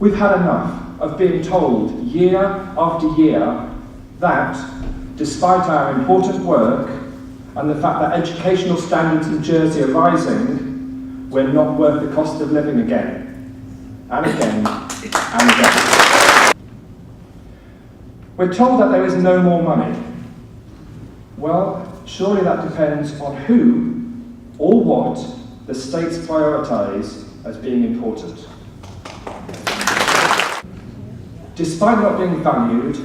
We've had enough of being told year after year that, despite our important work and the fact that educational standards in Jersey are rising, we're not worth the cost of living again, and again, and again. We're told that there is no more money. Well, surely that depends on who or what the states prioritise as being important. Despite not being valued,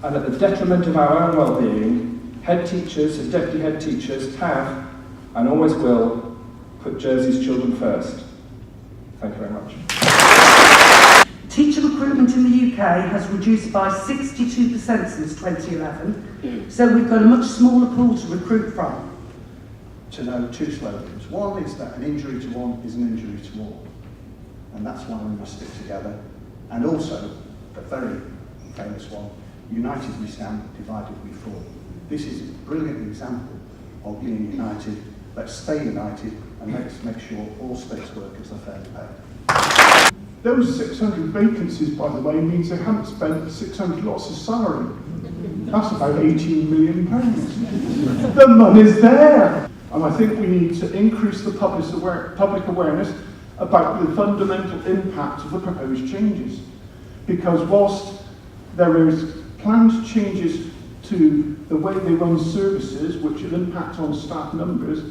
and at the detriment of our own well-being, head teachers and deputy head teachers have, and always will, put Jersey's children first. Thank you very much. Teacher recruitment in the UK has reduced by 62% since 2011, so we've got a much smaller pool to recruit from. To know two slogans. One is that an injury to one is an injury to all, and that's why we must stick together. And also, a very famous one, united we stand, divided we fall. This is a brilliant example of being united. Let's stay united and let's make sure all states workers are fairly paid. Those 600 vacancies, by the way, means they haven't spent 600 lots of salary. That's about £18 million. The money's there. And I think we need to increase the public awareness about the fundamental impact of the proposed changes. Because whilst there is planned changes to the way they run services, which will impact on staff numbers,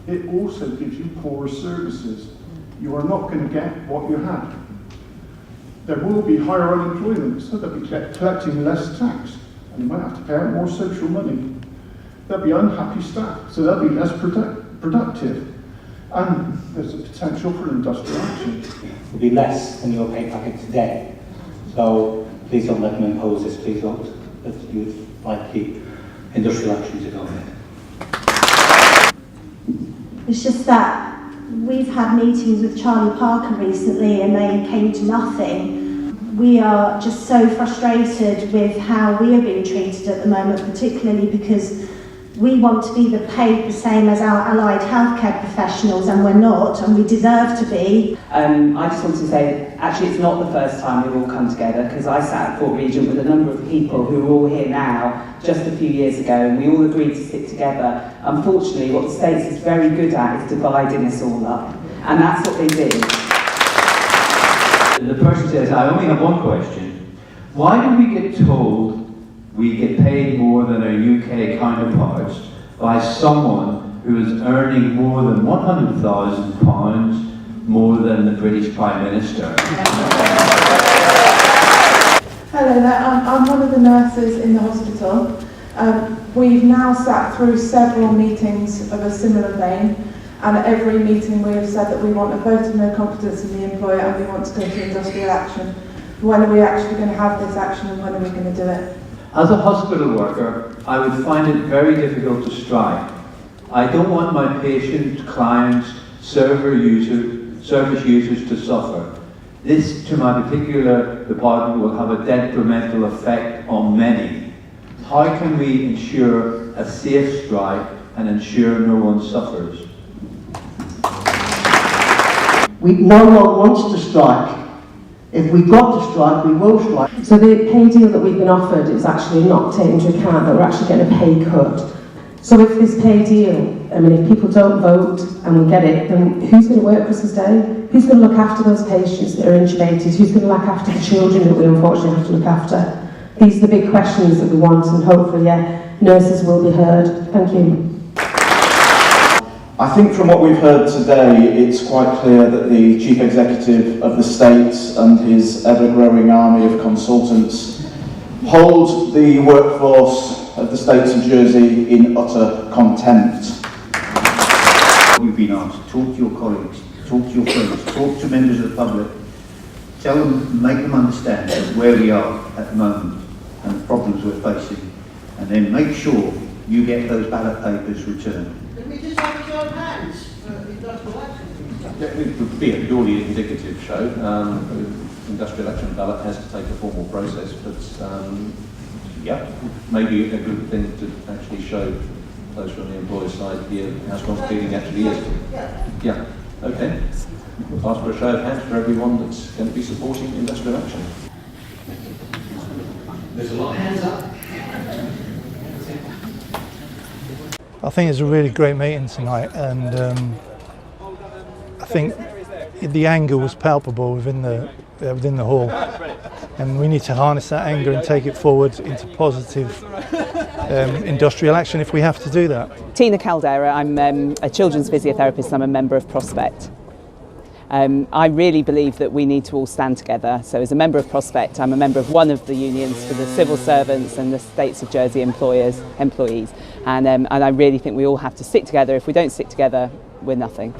it also gives you poorer services. You are not going to get what you had. There will be higher unemployment, so they'll be collecting less tax, and you might have to pay out more social money. There'll be unhappy staff, so they'll be less productive. And there's a potential for industrial action. Will be less than your pay packet today. So please don't let them impose this. Please don't. You'd like the industrial action to go ahead. It's just that we've had meetings with Charlie Parker recently and they came to nothing. We are just so frustrated with how we are being treated at the moment, particularly because we want to be paid the same as our allied healthcare professionals, and we're not, and we deserve to be. I just want to say, actually it's not the first time we've all come together, because I sat at Fort Regent with a number of people who are all here now, just a few years ago, and we all agreed to stick together. Unfortunately, what the States is very good at is dividing us all up, and that's what they do. The person says, I only have one question. Why do we get told we get paid more than our UK counterparts by someone who is earning more than £100,000 more than the British Prime Minister? Hello there, I'm one of the nurses in the hospital. We've now sat through several meetings of a similar vein, and at every meeting we have said that we want a vote of no confidence in the employer and we want to go to industrial action. When are we actually going to have this action, and when are we going to do it? As a hospital worker, I would find it very difficult to strike. I don't want my patient, clients, service users to suffer. This, to my particular department, will have a detrimental effect on many. How can we ensure a safe strike and ensure no one suffers? No one wants to strike. If we've got to strike, we will strike. So the pay deal that we've been offered is actually not taken into account that we're actually getting a pay cut. So if this pay deal, if people don't vote and we get it, then who's going to work Christmas Day? Who's going to look after those patients that are intubated? Who's going to look after the children that we unfortunately have to look after? These are the big questions that we want, and hopefully, nurses will be heard. Thank you. I think from what we've heard today, it's quite clear that the Chief Executive of the States and his ever-growing army of consultants hold the workforce of the States of Jersey in utter contempt. We've been asked to talk to your colleagues, talk to your friends, talk to members of the public, tell them, make them understand where we are at the moment and the problems we're facing, and then make sure you get those ballot papers returned. Can we just have a show of hands for industrial action? Yeah, it would be a purely indicative show. Industrial action ballot has to take a formal process, but yeah, maybe a good thing to actually show those from the employer's side here how strong feeling actually is. Yeah, okay. ask for a show of hands for everyone that's going to be supporting industrial action. There's a lot of hands up. I think it's a really great meeting tonight, and I think the anger was palpable within the hall, and we need to harness that anger and take it forward into positive industrial action if we have to do that. Tina Caldera, I'm a children's physiotherapist, I'm a member of Prospect. I really believe that we need to all stand together. So as a member of Prospect, I'm a member of one of the unions for the civil servants and the States of Jersey employees, and I really think we all have to stick together. If we don't stick together, we're nothing.